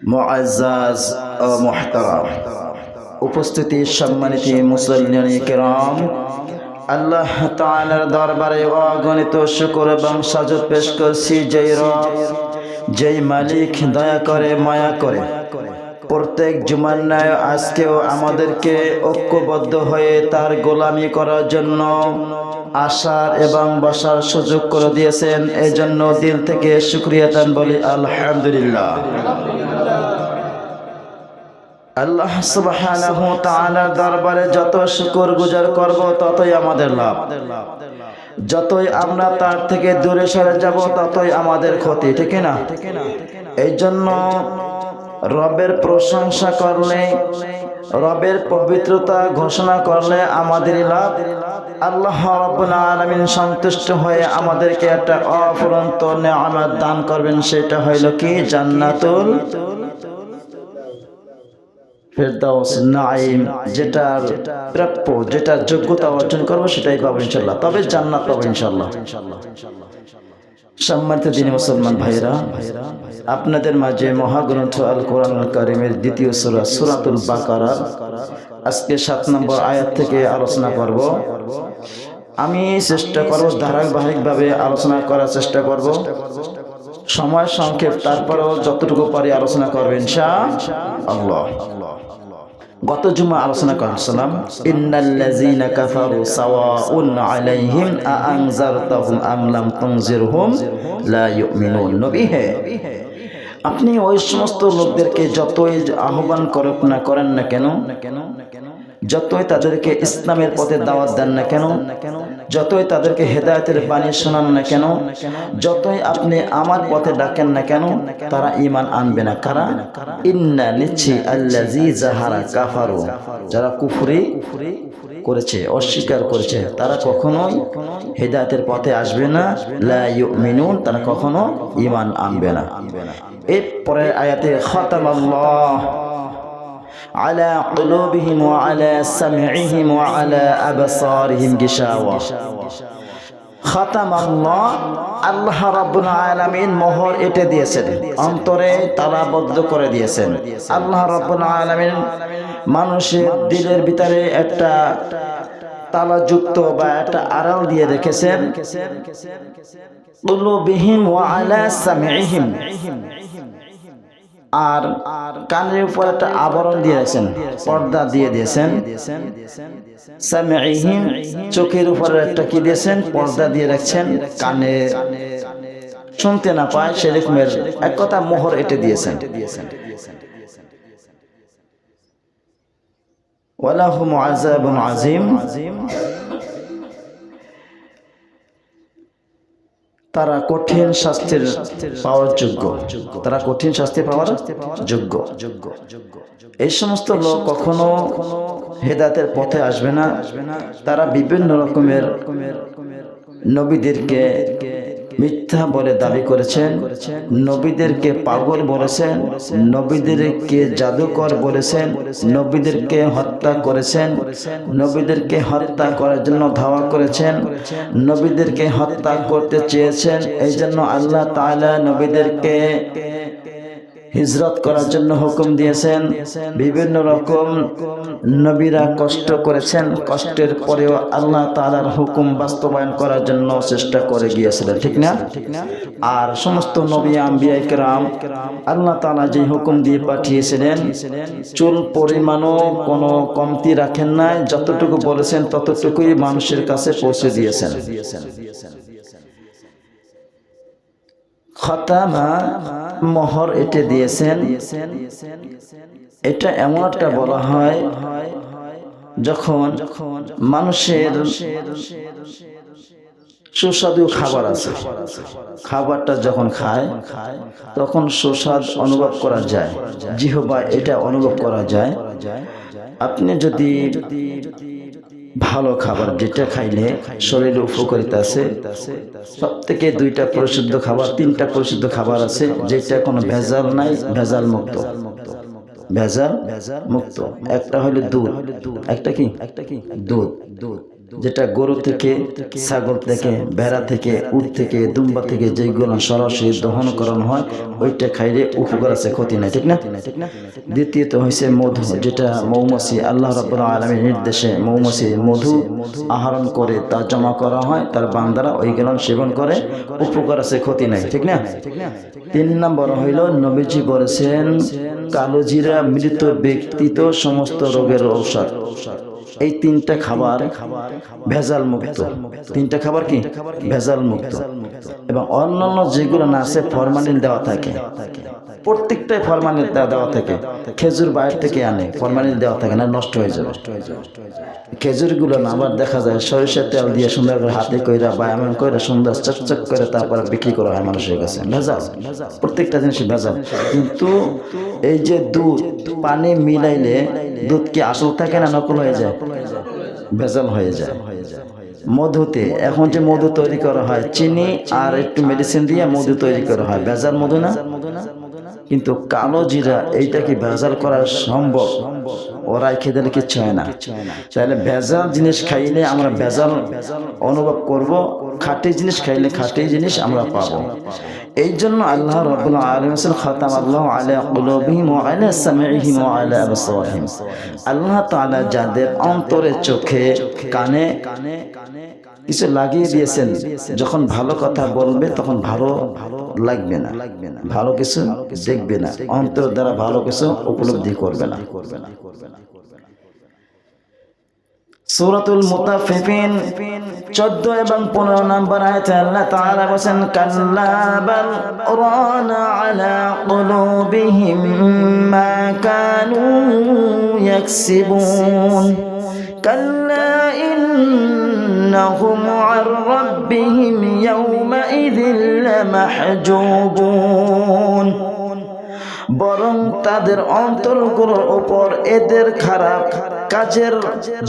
মুআজ্জাজ ও মুহতারাম উপস্থিতি সম্মানিত মুসল্লিয়ান কিরাম, আল্লাহ তাআলার দরবারে অগণিত শুকর এবং সাজদ পেশ করছি যেই রব, যেই মালিক দয়া করে মায়া করে প্রত্যেক জুমার ন্যায় আজকেও আমাদেরকে ঐক্যবদ্ধ হয়ে তার গোলামি করার জন্য আসার এবং বসার সুযোগ করে দিয়েছেন। এই জন্য দিল থেকে শুকরিয়া দান বলি আলহামদুলিল্লাহ। আল্লাহ সুবহানাহু ওয়া তাআলার দরবারে যত শুকর গুজার করব ততই আমাদের লাভ, যতই আমরা তার থেকে দূরে সরে যাব ততই আমাদের ক্ষতি, ঠিক না? এই জন্য রবের প্রশংসা করলে, রবের পবিত্রতা ঘোষণা করলে আমাদের লাভ। আল্লাহ রাব্বুল আলামিন সন্তুষ্ট হয়ে আমাদেরকে একটা অফুরন্ত নেয়ামত দান করবেন, সেটা হইল কি? জান্নাতুল ফেরদাউস নাঈম। যেটার প্রাপ্য, যেটার যোগ্যতা অর্জন করবো সেটাই পাবো ইনশাআল্লাহ, তবে জান্নাত পাবো ইনশাআল্লাহ। সম্মানিত দিনী মুসলমান ভাইরা, আপনাদের মাঝে মহাগ্রন্থ আল কোরআনুল কারীমের দ্বিতীয় সূরা সূরাতুল বাকারা আজকে 7 নম্বর আয়াত থেকে আলোচনা করব। আমি চেষ্টা করব ধারাবাহিকভাবে আলোচনা করার চেষ্টা করব, সময় সংক্ষেপ, তারপরেও যতটুকু পারি আলোচনা করব ইনশাআল্লাহ। গত জুমা আলোচনা করছিলাম ইন্নাল্লাযীনা কাফারু সাওয়াউন আলাইহিম আনজারতাহুম আম লাম তুনজিরহুম লা ইউমিনুন। নবী হে, আপনি ওই সমস্ত লোকদেরকে যতই আহ্বান করেন না কেন, যতই তাদেরকে ইসলামের পথে দাওয়াত দেন না কেন, যতই তাদেরকে হেদায়েতের বাণী শোনান না কেন, যতই আপনি আমার পথে ডাকেন না কেন, তারা ঈমান আনবে না। কারা? ইন্না নিচ্ছি আল্লাযী জাহারা কাফারু, যারা কুফরি করেছে, অস্বীকার করেছে, তারা কখনোই হেদায়েতের পথে আসবে না। লা ইউমিনুন, তারা কখনো ঈমান আনবে না। এই পরের আয়াতে খাতামাল্লাহ আলা কুলুবিহিম ওয়া আলা সামঈহিম ওয়া আলা আবসারিহিম গিশাওয়া। খাতামাল্লাহ, আল্লাহ রাব্বুল আলামিন মোহর এঁটে দিয়েছেন, অন্তরে তালাবদ্ধ করে দিয়েছেন। আল্লাহ রাব্বুল আলামিন মানুষের দিলের ভিতরে একটা তালাযুক্ত বা একটা আড়াল দিয়ে রেখেছেন। কুলুবিহিম ওয়া আলা সামঈহিম, আর কানের উপর একটা আবরণ দিয়েছেন, পর্দা দিয়ে দিয়েছেন। সামঈহিম, চোখের উপর একটা কি দিয়েছেন? পর্দা দিয়ে রাখছেন, কানে শুনতে না পায় সেরকমের এক কথা মোহর এঁটে দিয়েছেন। ওয়ালাহুম আযাবুন আযীম, তারা কঠিন শাস্তির পাওয়ার যোগ্য, তারা কঠিন শাস্তি পাওয়ার যোগ্য। এই সমস্ত লোক কখনো হেদায়েতের পথে আসবে না। তারা বিভিন্ন রকমের নবীদেরকে মিথ্যা বলে দাবি করেছেন, নবীদেরকে পাগল বলেছেন, নবীদেরকে জাদুকর বলেছেন, নবীদেরকে হত্যা করেছেন, নবীদেরকে হত্যা করার জন্য ধাওয়া করেছেন, নবীদেরকে হত্যা করতে চেয়েছেন। এই জন্য আল্লাহ তাআলা নবীদেরকে হিজরত করার জন্য হুকুম দিয়েছেন। বিভিন্ন রকম নবীরা কষ্ট করেছেন, কষ্টের পরেও আল্লাহ তাআলার হুকুম বাস্তবায়ন করার জন্য চেষ্টা করে গিয়েছিলেন, ঠিক না? আর সমস্ত নবী আম্বিয়া কিরাম আল্লাহ তাআলা যে হুকুম দিয়ে পাঠিয়েছিলেন, চুল পরিমাণও কোনো কমতি রাখেন নাই, যতটুকু বলেছেন ততটুকুই মানুষের কাছে পৌঁছে দিয়েছেন। খাতামা, মোহর এঁটে দিয়েছেন। এটা এমন একটা বলা হয় যখন মানুষের সুস্বাদু খাবার আছে, খাবারটা যখন খায় তখন সুস্বাদ অনুভব করা যায়, জিহ্বা এটা অনুভব করা যায়। আপনি যদি ভালো খাবার যেটা খাইলে শরীরে উপকারিতা আছে, সব থেকে 2টা পরিশুদ্ধ খাবার, 3টা পরিশুদ্ধ খাবার আছে যেটা কোনো ভেজাল নাই, ভেজাল মুক্ত, ভেজাল মুক্ত। একটা হলো দুধ, একটা কি? দুধ। যেটা গরু থেকে, ছাগল থেকে, ভেড়া থেকে, উট থেকে, দুম্বা থেকে যেগুলো সরাসরি দহন করানো হয় ওইটা খাইলে উপকার আছে, ক্ষতি নাই, ঠিক না? দ্বিতীয়ত হয়েছে মধু, যেটা মৌমাছি আল্লাহ রাব্বুল আলামিনের নির্দেশে মৌমাছি মধু আহরণ করে তা জমা করা হয়, তার বান্দারা ওইগুলো সেবন করে, উপকার আছে, ক্ষতি নাই, ঠিক না? 3 নম্বর হইল নবীজি বলেছেন কালো জিরা মৃত ব্যক্তি তো সমস্ত রোগের ঔষধ। এই 3টা খাবার ভেজাল মুক্ত। 3টা খাবার কি ভেজাল মুক্ত, এবং অন্যান্য যেগুলো না আছে ফরমালিন দেওয়া থাকে, প্রত্যেকটাই ফরমালিন দেওয়া থাকে। খেজুর বাইরে থেকে আনে, ফরমালিন দেওয়া থাকে না, নষ্ট হয়ে যাবে। খেজুরগুলো না আবার দেখা যায় সরিষার তেল দিয়ে সুন্দর করে হাতে কইরা বা এমন করে সুন্দর চকচক করে তারপরে বিক্রি করা হয় মানুষের কাছে। ভেজাল, প্রত্যেকটা জিনিস ভেজাল। কিন্তু এই যে দুধ পানি মিলাইলে দুধ কি আসল থাকে না নকল হয়ে যায়? ভেজাল হয়ে যায়। মধুতে এখন যে মধু তৈরি করা হয় চিনি আর একটু মেডিসিন দিয়ে মধু তৈরি করা হয়, ভেজাল মধু না? কিন্তু কালো জিরা এইটা কি ভেজাল করা সম্ভব? ওরাই খেতে কিচ্ছু হয় না। তাহলে ভেজাল জিনিস খাইলে আমরা ভেজাল অনুভব করব, খাঁটি জিনিস খাইলে খাঁটি জিনিস আমরা পাবো। এই জন্য আল্লাহ রাব্বুল আলামিন খাতাম আল্লাহু আলা কুলুবিহিম ওয়া আলা সামিইহিম ওয়া আলা আবসারিহিম। আল্লাহ তাআলা যাদের অন্তরে, চোখে, কানে কিছু লাগিয়ে দিয়েছেন, যখন ভালো কথা বলবে তখন ভালো লাগবে না, ভালো কিছু দেখবে না, অন্তর দ্বারা ভালো কিছু উপলব্ধি করবে না। সূরাতুল মুতাফফিফিন 14 এবং 15 নম্বর আয়াতে আল্লাহ তাআলা বলেন কাল্লা বাল রানা আলা কুলুবিহিম মা কানু ইয়াকসিবুন কাল্লা ইন্নাহুম আন রাব্বিহিম ইয়াওমাইযিন লামাহজুবুন। বরং তাদের অন্তরগুলোর উপর এদের খারাপ কাজের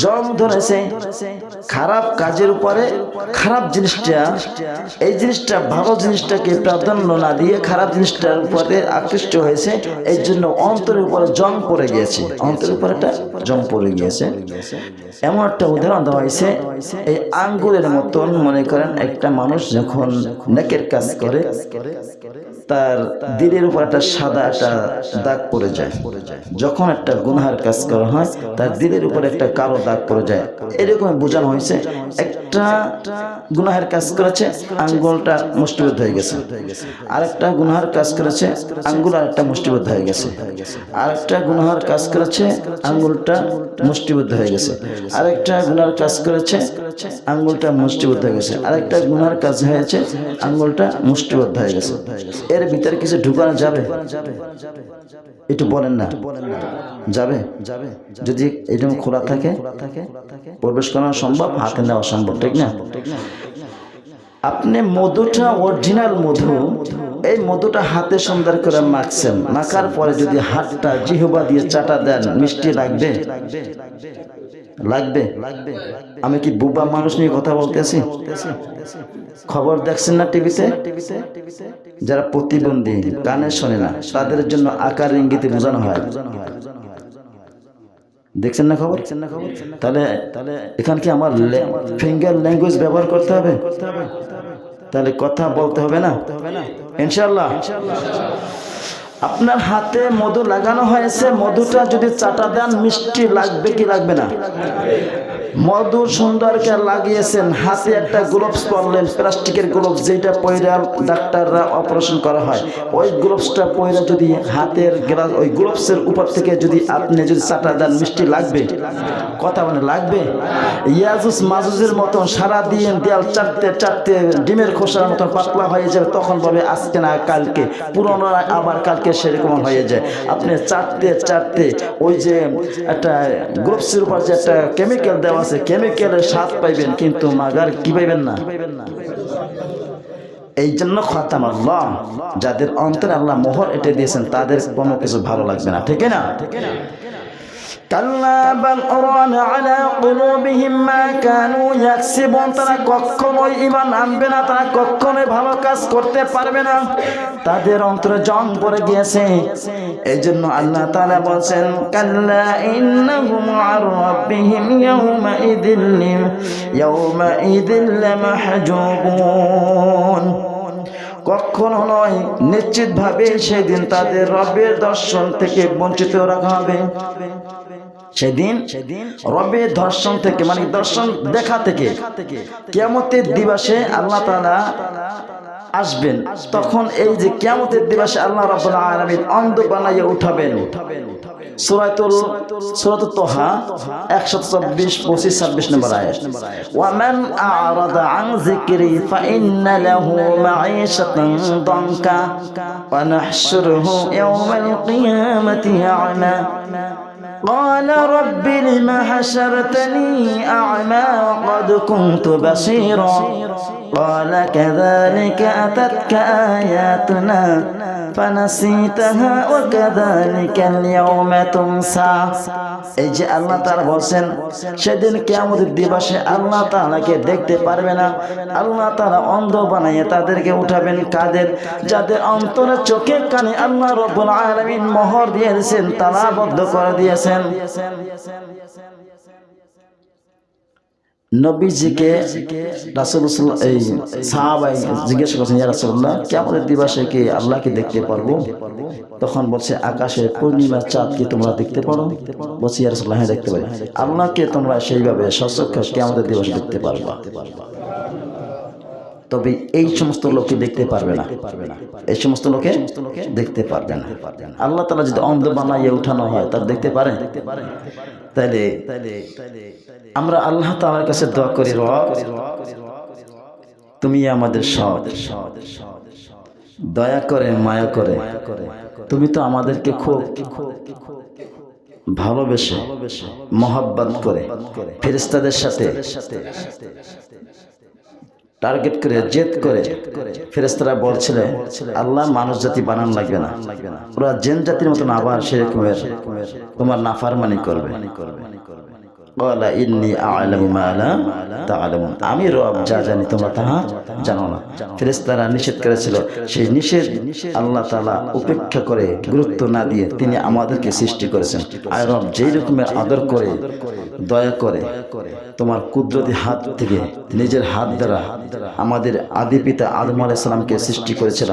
জং ধরেছে। খারাপ কাজের উপরে খারাপ জিনিসটা, এই জিনিসটা ভালো জিনিসটাকে প্রাধান্য না দিয়ে খারাপ জিনিসটার উপরে আকৃষ্ট হয়েছে, এই জন্য অন্তরের উপরে জং পড়ে গিয়েছে, অন্তরের উপরে একটা জং পড়ে গিয়েছে। এমন একটা উদাহরণ দেওয়া হয়েছে, এই আঙ্গুরের মতন মনে করেন একটা মানুষ যখন নেকের কাজ করে তার দিলের উপর একটা সাদা একটা দাগ পড়ে যায়। যখন একটা গুনাহের কাজ করা হয় তার দিলের উপর একটা কালো দাগ পড়ে যায়। এরকম বোঝানো হয়েছে একটা গুনাহের কাজ করেছে, আঙ্গুলটা মুষ্টিবদ্ধ হয়ে গেছে। আরেকটা গুনাহের কাজ করেছে, আঙ্গুল আরেকটা মুষ্টিবদ্ধ হয়ে গেছে। আরেকটা গুনাহের কাজ করেছে, আঙ্গুলটা মুষ্টিবদ্ধ হয়ে গেছে। আরেকটা গুনাহের কাজ করেছে, আঙ্গুলটা মুষ্টিবদ্ধ হয়ে গেছে। আরেকটা গুনাহের কাজ হয়েছে, আঙ্গুলটা মুষ্টিবদ্ধ হয়ে গেছে। এর ভিতরে কিছু ঢুকানো যাবে? একটু বলেন না, যাবে? যদি এটা খোলা থাকে প্রবেশ করানো সম্ভব, হাতে নেওয়া সম্ভব, ঠিক না? আপনি মধুটা অরিজিনাল মধু, এই মধুটা হাতে সুন্দর করে মাখছেন, মাখার পরে যদি হাতটা জিহ্বা দিয়ে চাটা দেন, মিষ্টি লাগবে? লাগবে? আমি কি বুবা মানুষ নিয়ে কথা বলতেছি? খবর দেখছেন না টিভিতে? যারা প্রতিবন্ধী, কানে শোনে না, তাদের জন্য আকার ইঙ্গিতে বোঝানো হয়। দেখছেন না খবর? তাহলে এখানে কি আমার ফিঙ্গার ল্যাঙ্গুয়েজ ব্যবহার করতে হবে? তাহলে কথা বলতে হবে না ইনশাআল্লাহ। আপনার হাতে মধু লাগানো হয়েছে, মধুটা যদি চাটা দেন মিষ্টি লাগবে কি লাগবে না? মধু সুন্দর করে লাগিয়েছেন, হাতে একটা গ্লোভস পরলেন, প্লাস্টিকের গ্লোভস, যেটা পয়রা ডাক্তাররা অপারেশন করা হয়, ওই গ্লোভসটা পয়রা যদি হাতের গ্লাস ওই গ্লোভসের উপর থেকে যদি আপনি যদি চাটা দেন মিষ্টি লাগবে? কথা মানে লাগবে? ইয়াজুজ মাজুজের মতন সারাদিন দেয়াল চাটতে ডিমের খোসার মতন পাতলা হয়ে যাবে, তখন বলবে আজকে না কালকে, পুরোনো আবার কালকে সেরকম হয়ে যায়। আপনি চাটতে ওই যে একটা গ্লোভসের উপর যে একটা কেমিক্যাল দেওয়া আছে, কেমিক্যালের স্বাদ পাইবেন, কিন্তু মাগার কি পাইবেন না। এই জন্য খাতাম আল্লাহ, যাদের অন্তরে আল্লাহ মোহর এঁটে দিয়েছেন তাদের কোনো কিছু ভালো লাগবে না, ঠিক না? কাল্লা বাল রানা আলা কুলুবিহিম মা কানু ইয়াকসিবুন, তারা কখনোই ঈমান আনবে না, তারা কখনোই ভালো কাজ করতে পারবে না, তাদের অন্তরে জং পড়ে গিয়েছে। এইজন্য আল্লাহ তাআলা বলেন কাল্লা ইন্নাহুম আন রাব্বিহিম ইয়াওমা ইযিল লামাহজুবুন। কখনো নয়, নিশ্চিতভাবে সেদিন তাদের রবের দর্শন থেকে বঞ্চিত রাখা হবে। সেদিন রবের দর্শন থেকে, মানে দর্শন দেখা থেকে, কিয়ামতের দিবসে আল্লাহ তাআলা আসবেন। তখন এই যে কিয়ামতের দিবসে আল্লাহ রাব্বুল আলামিন অন্ধ বানাইয়া উঠাবেন। সূরাতুত তাহা 124, 25, 26 নম্বর আয়াত। ওয়া মান আ'রাদা আন যিকরি ফাইন্না লাহু মাঈশাতান দানকা ওয়া নাহশুরুহু ইয়াওমাল কিয়ামাতি আ'মা قال رب لم حشرتني أعمى وقد كنت بصيرا قال كذلك أتتك آياتنا فنسيتها وكذلك اليوم تنسى। এই যে আল্লাহ তাআলা বলেন সেদিন কিয়ামতের দিবসে আল্লাহ তাআলাকে দেখতে পারবে না। আল্লাহ তাআলা অন্ধ বানাইয়া তাদেরকে উঠাবেন। কাদের? যাদের অন্তরে চোখে কানে আল্লাহ রাব্বুল আলামিন মোহর দিয়ে দিয়েছেন, তালাবদ্ধ করে দিয়েছেন। নবীজিকে রাসূলুল্লাহ এই সাহাবায়ে জিজ্ঞাসা করেছেন, ইয়া রাসূলুল্লাহ কিয়ামতের দিবসে কি আল্লাহকে দেখতে পারবো? তখন বলছে আকাশের পূর্ণিমার চাঁদকে তোমরা দেখতে পারো? বলছে ইয়া রাসূলুল্লাহ হ্যাঁ দেখতে পারি। আল্লাহকে তোমরা সেইভাবে সচক্ষে কিয়ামতের দিবসে দেখতে পারবা। তবে এই সমস্ত লোকে দেখতে পারবে না, এই সমস্ত লোকে দেখতে পারবে না। আল্লাহ তাআলা যদি অন্ধ বানাইয়া উঠানো হয় তার দেখতে পারে? তাইলে আমরা আল্লাহ তাআলার কাছে দোয়া করি, রব তুমি আমাদের সব, দয়া করে মায়া করে তুমি তো আমাদেরকে খুব ভালোবেসে মহব্বত করে ফেরেশতাদের সাথে টার্গেট করে জেদ করে ফেরেশতারা বলছিলেন আল্লাহ মানুষ জাতি বানান লাগবে না, ওরা জিন জাতির মতন আবার সেরকমের তোমার নাফরমানি করবে। ক্বালা ইন্নী আ'লামু মা লা তা'লামুন, আমি রব যা জানি তোমরা তা জানো না। ফেরেশতারা নিষেধ করেছিল, সেই নিষেধ আল্লাহ তাআলা উপেক্ষা করে গুরুত্ব না দিয়ে তিনি আমাদেরকে সৃষ্টি করেছেন। আর রব যেই রকমের আদর করে দয়া করে তোমার কুদরতি হাত থেকে নিজের হাত দ্বারা আমাদের আদি পিতা আদম আলাইহিস সালামকে সৃষ্টি করেছিল,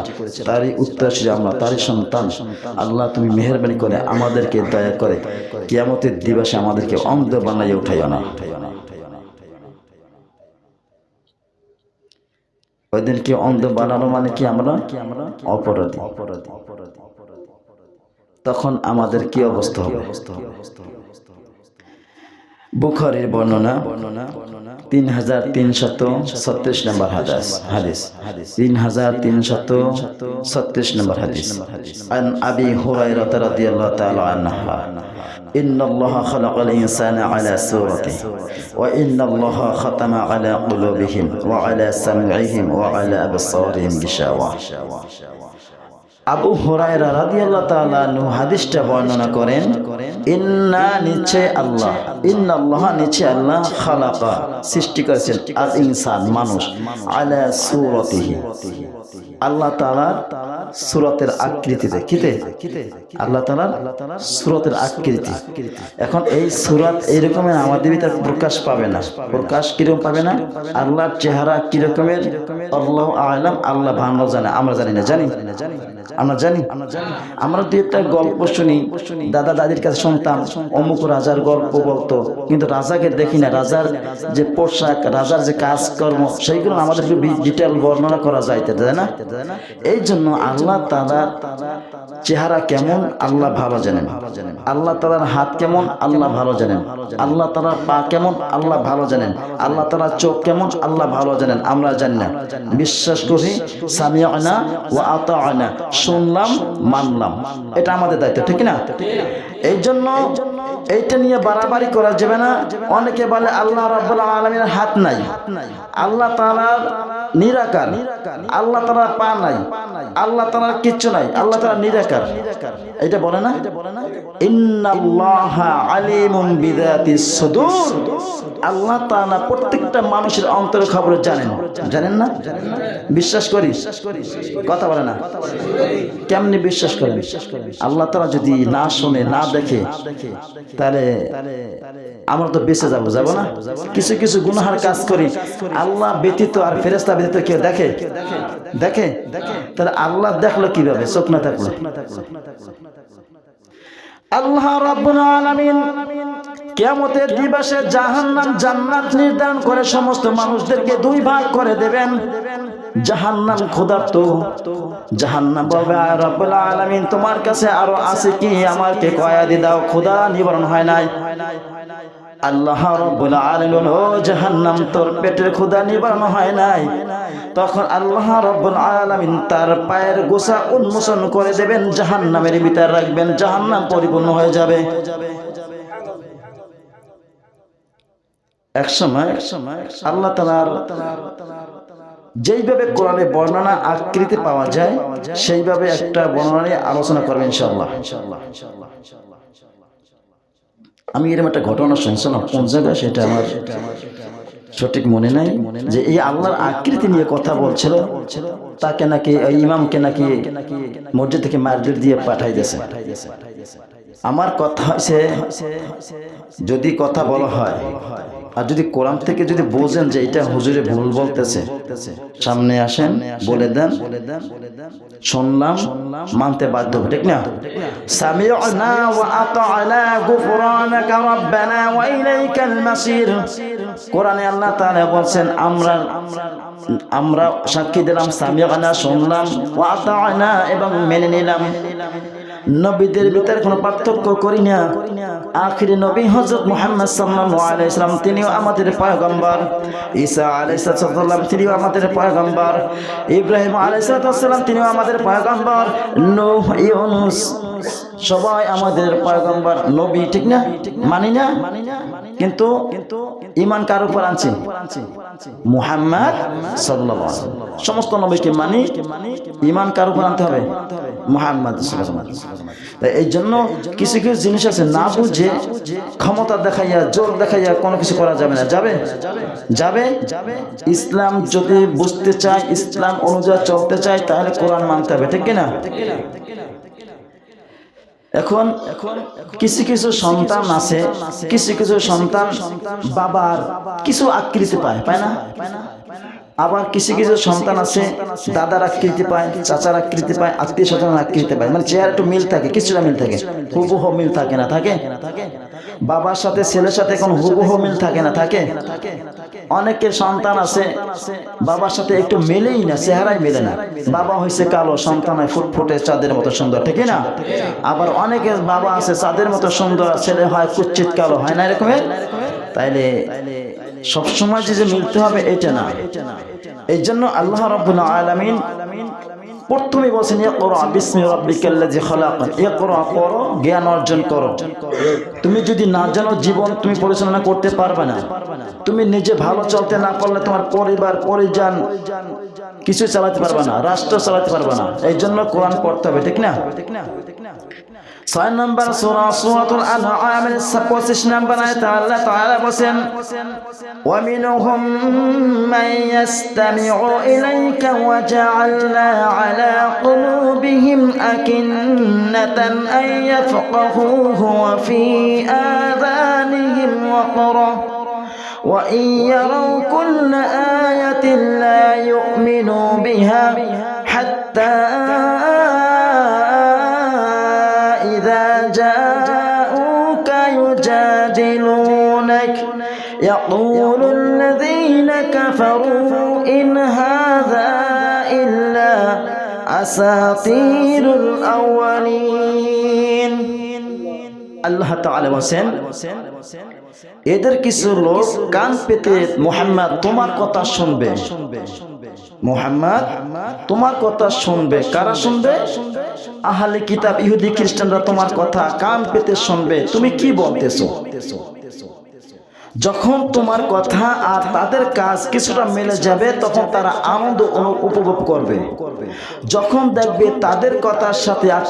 তারই উত্তরসূরি আমরা, তারই সন্তান। আল্লাহ তুমি মেহেরবানি করে আমাদেরকে দয়া করে কিয়ামতের দিবসে আমাদেরকে অন্ধ বানাইয়া উঠাইও না। ওই দিনকে অন্ধ বানানো মানে কি আমরা অপরাধী। তখন আমাদের কি অবস্থা হবে? বুখারীর বর্ণনা 3336 নম্বর হাদিস 3336 নম্বর হাদিস। আন আবি হুরায়রা রাদিয়াল্লাহু তাআলা আনহু ইন্নাল্লাহা খালাকাল ইনসানা আলা সূরাতিহি ওয়া ইন্নাল্লাহা খাতামা আলা কুলুবিহিম ওয়া আলা সামঈহিম ওয়া আলা আবসারিহিম গিশাওয়া। আবু হুরায়রা রাদিয়াল্লাহু তাআলা আনহু হাদিসটা বর্ণনা করেন, নিশ্চয় আল্লাহ খালাকা সৃষ্টি করেছেন আল ইনসান মানুষ আলা সূরাতিহি, আল্লাহ তাআলার সূরাতের আকৃতিতে। আল্লাহ তাআলার সূরাতের আকৃতি। এখন এই সূরাত এইরকমের আমাদের ভিতর প্রকাশ পাবে না। প্রকাশ কিরকম পাবে না? আল্লাহর চেহারা কিরকমের আল্লাহু আ'লাম, আল্লাহ ভালো জানে, আমরা জানি না। আমরা জানি। আমরা দুই একটা গল্প শুনি, দাদা দাদির কাছে শুনতাম অমুক রাজার গল্প বলতো, কিন্তু রাজাকে দেখি না। রাজার যে পোশাক, রাজার যে কাজকর্ম, সেইগুলো আমাদেরকে ডিটেল বর্ণনা করা যাইতে দেয় না। এই জন্য আল্লাহ তাআলার চেহারা কেমন আল্লাহ ভালো জানেন, আল্লাহ তাআলার হাত কেমন আল্লাহ ভালো জানেন, আল্লাহ তাআলার পা কেমন আল্লাহ ভালো জানেন, আল্লাহ তাআলার চোখ কেমন আল্লাহ ভালো জানেন, আমরা জানি না। বিশ্বাস করি, সামি'না ওয়া আতা'না, শুনলাম মানলাম, এটা আমাদের দায়িত্ব, ঠিক না? এই জন্য এইটা নিয়ে বাড়াবাড়ি করা যাবে না। অনেকে বলে আল্লাহ রাব্বুল আলামিনের হাত নাই, আল্লাহ তাআলার নিরাকার, আল্লাহ তাআলা পা নাই, আল্লাহ তাআলার কিচ্ছু নাই, আল্লাহ তাআলা নিরাকার, এটা বলে না? ইন্নাল্লাহা আলিমুম বিযাতিস সুদূর, আল্লাহ তাআলা প্রত্যেকটা মানুষের অন্তরের খবর জানেন। জানেন না? বিশ্বাস করি? কথা বলে না। কেমনে বিশ্বাস করেন? আল্লাহ তাআলা যদি না শুনে না দেখে তাহলে আমরা তো বেঁচে যাব না? কিছু কিছু গুনাহের কাজ করি, আল্লাহ ব্যতীত আর ফেরেশতা ব্যতীত কেউ দেখে? দেখে? তাহলে আল্লাহ দেখলো কিভাবে চোখ না থাকলো? আল্লাহ রাব্বুল আলামিন কিয়ামতের দিবসে জাহান্নাম জান্নাত নির্ধারণ করে সমস্ত মানুষদেরকে দুই ভাগ করে দেবেন। জাহান্নাম ক্ষুধার্ত, জাহান্নাম বলবে রব্বুল আলামিন তোমার কাছে আরো আছে কি, আমাকে কয়াদি দাও, ক্ষুধা নিবারণ হয় নাই। আল্লাহ রাব্বুল আলামিন ও জাহান্নাম তোর পেটের ক্ষুধা নিবারণ হয় নাই। তখন আল্লাহ রাব্বুল আলামিন তার পায়ের গোছা উন্মোচন করে দেবেন, জাহান্নামের ভিতর রাখবেন, জাহান্নাম পরিপূর্ণ হয়ে যাবে। এক সময় আল্লাহ তাআলার যেইভাবে কোরআনে বর্ণনা আকৃতি পাওয়া যায় সেইভাবে একটা বর্ণনা নিয়ে আলোচনা করব ইনশাআল্লাহ। আমি এরকম একটা ঘটনা শুনছিলাম, কোন জায়গায় সেটা আমার সঠিক মনে নাই, যে এই আল্লাহর আকৃতি নিয়ে কথা বলছিল, তাকে নাকি ইমামকে নাকি মসজিদ থেকে মারধর দিয়ে পাঠাই দিয়েছে। আমার কথা হচ্ছে যদি কথা বলা হয় আর যদি কোরআন থেকে যদি বোঝেন যে এটা হুজুরে ভুল বলতেছে, সামনে আসেন, বলে দেন, শুনলাম, মানতে বাধ্য, ঠিক না? সামি'না ওয়া আতা'না গুফরানাকা রাব্বানা ওয়া ইলাইকাল মাসির। কোরআনে আল্লাহ তাআলা বলেন আমরা সাক্ষী দিলাম, সামি'না শুনলাম, ওয়া আতা'না এবং মেনে নিলাম। নবীদের ভিতরে কোনো পার্থক্য করি না। আখিরি নবী হযরত মুহাম্মদ সাল্লাল্লাহু আলাইহি ওয়াসাল্লাম তিনিও আমাদের পয়গম্বর, ঈসা আলাইহিস সালাম তিনিও আমাদের পয়গম্বর, ইব্রাহিম আলাইহিস সালাম তিনিও আমাদের পয়গম্বর, নূহ, ইউনূস সবাই আমাদের পয়গম্বর নবী, ঠিক না? মানি না? কিন্তু ঈমান কার উপর আনছি? মুহাম্মদ সাল্লাল্লাহু আলাইহি ওয়াসাল্লাম। সমস্ত নবীকে মানি, ঈমান কার উপর আনতে হবে? মুহাম্মদ সাল্লাল্লাহু আলাইহি ওয়াসাল্লাম। তাই এই জন্য কিছু কিছু জিনিস আছে না বুঝে ক্ষমতা দেখাইয়া জোর দেখাইয়া কোনো কিছু করা যাবে না। যাবে ইসলাম যদি বুঝতে চায়, ইসলাম অনুযায়ী চলতে চায়, তাহলে কোরআন মানতে হবে, ঠিক কিনা? এখন কিছু কিছু সন্তান আছে, কিছু কিছু সন্তান বাবার কিছু আকৃতি পায় না? আবার কিছু কিছু সন্তান আছে দাদার আকৃতি পায়, চাচার আকৃতি পায়, আত্মীয় স্বজনের আকৃতি পায়, মানে চেহারা একটু মিল থাকে, কিছুটা মিল থাকে, হুবহু মিল থাকে না? থাকে। বাবার সাথে ছেলের সাথে কোন হুবহু মিল থাকে না? থাকে। অনেকের সন্তান আছে বাবার সাথে একটু মেলেই না, চেহারাই মেলে না, বাবা হয়েছে কালো, সন্তান হয় ফুটফুটে চাঁদের মতো সুন্দর, ঠিক না? আবার অনেকের বাবা আছে চাঁদের মতো সুন্দর, ছেলে হয় কুচ্ছিত কালো, হয় না এরকমের? তাইলে সবসময় যে মিলতে হবে এটা না। এই জন্য আল্লাহ রাব্বুল আলামিন প্রথমে বলেছেন ইকরা বিসমি রাব্বিকাল্লাযী খালাক, ইকরা পড়ো, জ্ঞান অর্জন করো। তুমি যদি না জানো জীবন তুমি পরিচালনা করতে পারবে না। তুমি নিজে ভালো চলতে না পারলে তোমার পরিবার পরিজন কিছু চালাতে পারবে না, রাষ্ট্র চালাতে পারবে না। এই জন্য কোরআন পড়তে হবে, ঠিক না? 6 নম্বর সূরা সূরাতুল আনআমের 25 নম্বর আয়াতে আল্লাহ তাআলা বলেন ওয়া মিনহুম মান ইয়াসতামি'ু ইলাইকা ওয়া জা'আলনা আলা কুলুবিহিম আকিন্নাতান আন ইয়াফকাহুহু ওয়া ফি আযানিহিম ওয়াকরা ওয়া ইন ইয়ারাw কুল্লা আয়াতিন লা ইউ'মিনু বিহা হাত্তা يقول الذين كفروا إن هذا إلا أساطير الأولين। আল্লাহ তাআলা বলেন এদের কিছু লোক কান পেতে মুহাম্মদ তোমার কথা শুনবে, মুহাম্মদ তোমার কথা শুনবে। কারা শুনবে? আহলে কিতাব ইহুদি খ্রিস্টানরা তোমার কথা কান পেতে শুনবে, তুমি কি বলতেছো। যখন তোমার কথা আর তাদের কাজ কিছুটা মিলে যাবে তখন তারা আনন্দ উপভোগ করবে। যখন দেখবে তাদের কথার সাথে আর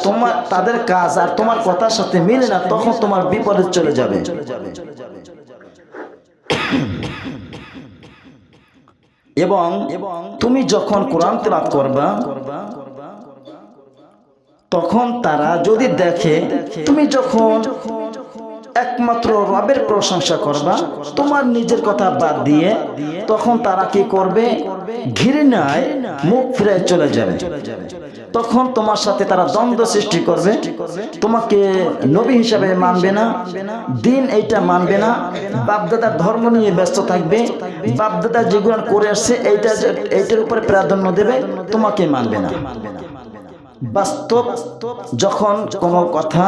তাদের কাজ আর তোমার কথার সাথে মিলে না, তখন তোমার বিপদে চলে যাবে। এবং তুমি যখন কোরআন তেলাওয়াত করবা, তখন তারা যদি দেখে তুমি যখন একমাত্র রবের প্রশংসা করবা, তোমার নিজের কথা বাদ দিয়ে, তখন তারা কি করবে? ঘৃণায় মুখ ফিরে চলে যাবে। তখন তোমার সাথে তারা দ্বন্দ্ব সৃষ্টি করবে, তোমাকে নবী হিসাবে মানবে না, দিন এইটা মানবে না, বাপদাদার ধর্ম নিয়ে ব্যস্ত থাকবে, বাপদাদা যেগুলো করে আসছে এইটার উপরে প্রাধান্য দেবে, তোমাকে মানবে না। বাস্তব যখন কোনো কথা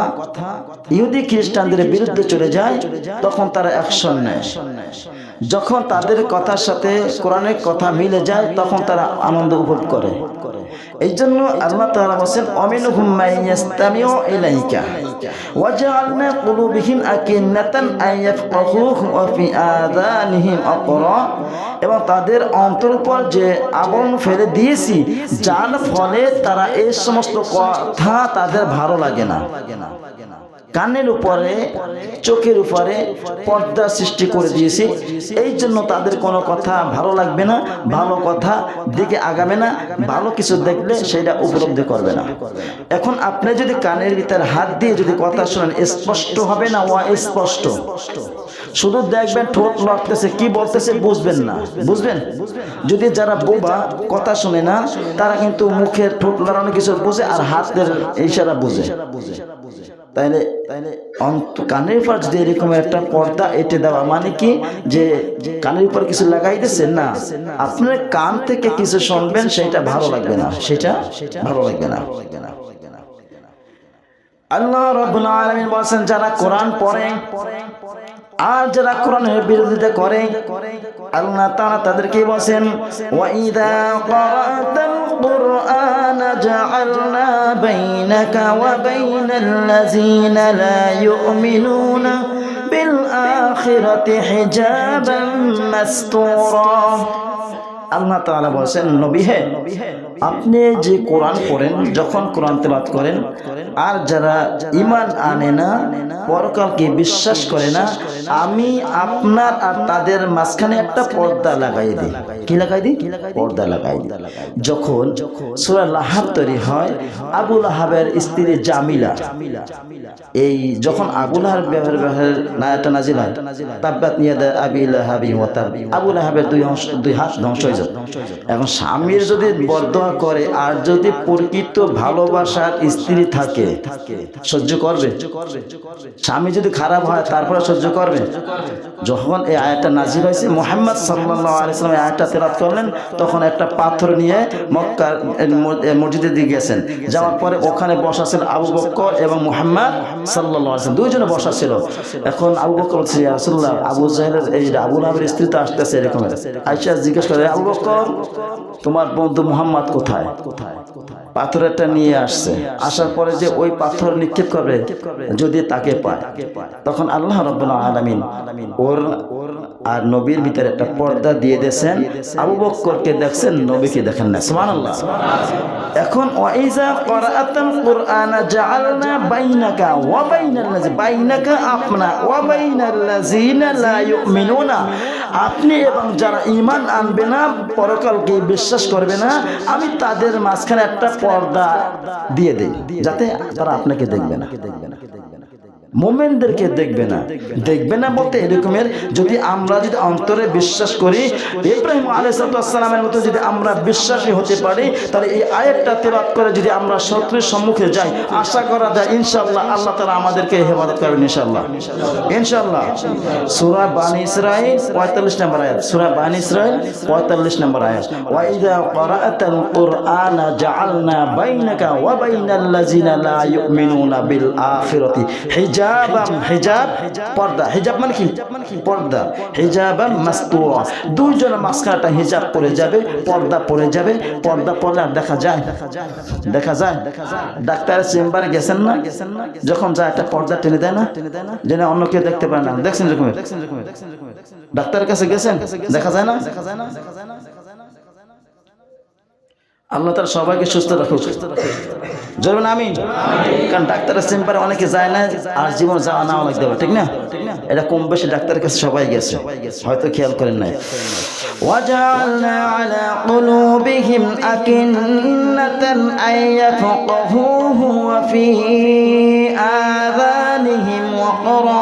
ইহুদি খ্রিস্টানদের বিরুদ্ধে চলে যায়, তখন তারা অ্যাকশন নেয়। যখন তাদের কথার সাথে কোরআনের কথা মিলে যায়, তখন তারা আনন্দ উপভোগ করে। এই জন্য আল্লাহ তাআলা বলেন, অমিনহুম মাইয়াস্তামিউ ইলাইকা ওয়াজআলনা কুলুবিহিম আকিন্নাতান আইয়াফকাহুহু ওয়া ফি আযানিহিম আকরা, এবং তাদের অন্তর উপর যে আবরণ ফেলে দিয়েছি, যার ফলে তারা এই সমস্ত কথা তাদের ভালো লাগে না। কানের উপরে চোখের উপরে পর্দা সৃষ্টি করে দিয়েছি, এই জন্য তাদের কোনো কথা ভালো লাগবে না, ভালো কথা দিকে আগাবে না, ভালো কিছু দেখলে সেটা উপলব্ধি করবে না। এখন আপনি যদি কানের ভিতরে হাত দিয়ে যদি কথা শোনেন, স্পষ্ট হবে না অস্পষ্ট? শুধু দেখবেন ঠোঁট লড়তেছে, কি বলতেছে বুঝবেন না। বুঝবেন? যদি যারা বোবা কথা শুনে না, তারা কিন্তু মুখের ঠোঁট লড়ানো কিছু বুঝে আর হাতের ইশারা বুঝে। তাইলে কানের উপর যদি এরকম একটা পর্দা এঁটে দেওয়া মানে কি, যে কানের উপর কিছু লাগাই দিচ্ছে না, আপনার কান থেকে কিছু শুনবেন, সেটা ভালো লাগবে না, সেটা ভালো লাগবে না। আল্লাহ রাব্বুল আলামিন বলেন, যারা কোরআন পড়ে আর যারা কোরআনের বিরোধিতা করে, আল্লাহ তাআলা তাদেরকে বলেন, ওয়া ইযা ক্বারাতাল কুরআনা জাআলনা বাইনাকা ওয়া বাইনাল্লাযীনা লা ইউমিনুনা বিল আখিরাতি হিজাবান মাসতুরা। আল্লাহ তাআলা বলেন, নবী হে, আপনি যে কোরআন পড়েন, যখন কোরআন তেলাওয়াত করেন, আর যারা ঈমান আনে না, পরকালকে বিশ্বাস করে না, আমি আপনার আর তাদের মাঝখানে একটা পর্দা লাগাই দিই। কি লাগাই দিই? পর্দা লাগাই দিই। যখন সূরা লাহাব তৈরি হয়, আবু লাহাবের স্ত্রী জামিলা, এই যখন আবু লাহাব নায়াটা নাজিল হয়, তাব্বাত ইয়াদা আবি লাহাবি ওয়া তাব, আবু লাহাবের দুই হাত ধ্বংস হয়ে যায়। এখন স্বামীর যদি বরদোয়া করে আর যদি প্রকৃত ভালোবাসার স্ত্রী থাকে, সহ্য করবে? স্বামী যদি খারাপ হয় তারপরে সহ্য করবে? যখন এই আয়াতটা নাজিল হয়েছে, মুহাম্মদ সাল্লাল্লাহু আলাইহি ওয়াসাল্লাম এই আয়াতটা তেলাওয়াত করলেন, তখন একটা পাথর নিয়ে মক্কার মসজিদে দিয়ে গেছেন। যাওয়ার পরে ওখানে বসা ছিল আবু বকর এবং মুহাম্মদ সাল্লাল্লাহু আলাইহি ওয়াসাল্লাম, দুইজনে বসা ছিল। এখন আবু বকর বলছে, ইয়া রাসূলুল্লাহ, আবু জাহেলের এই আবু লাহাবের স্ত্রী তো আসতেছে এরকম। আয়েশা জিজ্ঞেস করে, আবু বকর, তোমার বন্ধু মুহাম্মদ কোথায়? পাথরটা নিয়ে আসছে। আসার পরে যে ওই পাথর নিক্ষেপ করবে, যদি তাকে পায়, তখন আল্লাহ রাব্বুল আলামিন ওর আর নবীর ভিতরে একটা পর্দা দিয়ে দিয়েছেন। আবু বকরকে দেখছেন, নবীকে দেখেন না। সুবহানাল্লাহ। এখন ওয়াইজা ক্বারাআতাল কুরআনা জাআলনা বাইনাকা ওয়া বাইনাল্লাযী, বাইনাকা আপনা, ওয়া বাইনাল্লাযীনা লা ইউমিনুনা, আপনি এবং যারা ঈমান আনবে না, পরকালকে বিশ্বাস করবে না, আমি তাদের মাঝখানে একটা পর্দা দিয়ে দেই, যাতে তারা আপনাকে দেখবে না, মুমিনদেরকে দেখবে না বলতে এরকমের, যদি আমরা যদি অন্তরে বিশ্বাস করি, ইব্রাহিম আলাইহিস সালামের মতো যদি আমরা বিশ্বাসী হতে পারি, তাহলে এই আয়াতটা তেলাওয়াত করে যদি আমরা শত্রুর সম্মুখে যাই, আশা করা যায় ইনশাআল্লাহ আল্লাহ তাআলা আমাদেরকে হেফাজত করবেন ইনশাআল্লাহ। সূরা বানী ইসরাঈল 45 নম্বর আয়াত, সূরা বানী ইসরাঈল 45 নম্বর আয়াত, ওয়া ইযা ক্বারাআতাল কুরআনা জাআলনা বাইনাকা ওয়া বাইনাল্লাযীনা লা ইউমিনুনা বিল আখিরাতি হিজাব হিজাব পর্দা, হিজাব মানে কি পর্দা, হিজাবান মাসতুরা, দুইজনের মাঝখানটা হিজাব পরে যাবে, পর্দা পরে যাবে। পর্দা পরলে আর দেখা যায়? দেখা যায়? ডাক্তারের চেম্বারে গেছেন না, যখন যায় একটা পর্দা টেনে দেয় না, যেন অন্য কেউ দেখতে পারে না। দেখছেন এরকম? ডাক্তারের কাছে গেছেন, দেখা যায় না? আল্লাহ তাআলা সবাইকে সুস্থ রাখুক। জরুন আমিন। কারণ ডাক্তারের চেম্বারে অনেকে যায় না, আর জীবন যাওয়া নাও লাগতে পারে, ঠিক না? এটা কম বেশি ডাক্তারের কাছে সবাই গেছে, হয়তো খেয়াল করেন নাই। وَجَعَلْنَا عَلَى قُلُوبِهِمْ أَكِنَّةً أَن يَفْقَهُوهُ وَفِي آذَانِهِمْ وَقْرًا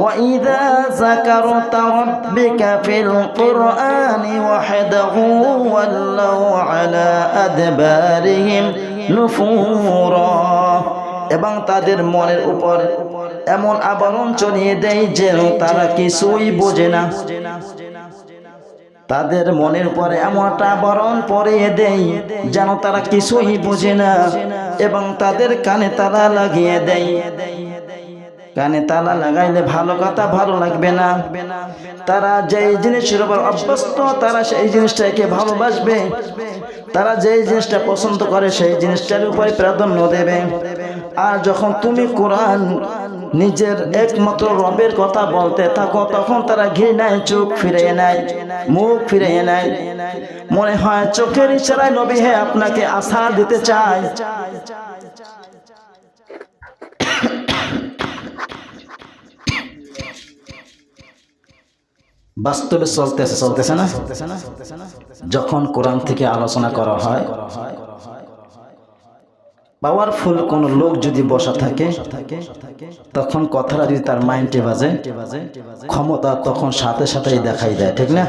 وَإِذَا ذَكَرْتَ رَبَّكَ فِي الْقُرْآنِ وَحْدَهُ وَلَّوْا عَلَى أَدْبَارِهِمْ نُفُورًا। এবং তাদের মনের উপর এমন আবরণ চড়িয়ে দেয় যেন তারা কিছুই বোঝে না। তাদের মনের উপরে এমন একটা আবরণ পরিয়ে দেয় যেন তারা কিছুই বোঝে না, এবং তাদের কানে তালা লাগিয়ে দেয়। কানে তালা লাগাইলে ভালো কথা ভালো লাগবে না। তারা যেই জিনিসের উপর অভ্যস্ত, তারা সেই জিনিসটাকে ভালোবাসবে। তারা যেই জিনিসটা পছন্দ করে সেই জিনিসটার উপরে প্রাধান্য দেবে। আর যখন তুমি কোরআন নিজের একমাত্র রবের কথা বলতে থাকো, তখন তারা ঘৃণায় চোখ ফিরিয়ে নেয়, মুখ ফিরিয়ে নেয়। মনে হয় চোখের ইশারায় নবী হে আপনাকে আছাড় দিতে চায়। বাস্তবে চলতেছে না? যখন কোরআন থেকে আলোচনা করা হয়, পাওয়ারফুল কোন লোক যদি বসা থাকে, তখন কথাটা যদি তার মাইন্ডে বাজে, ক্ষমতা তখন সাথে সাথেই দেখাই দেয়, ঠিক না?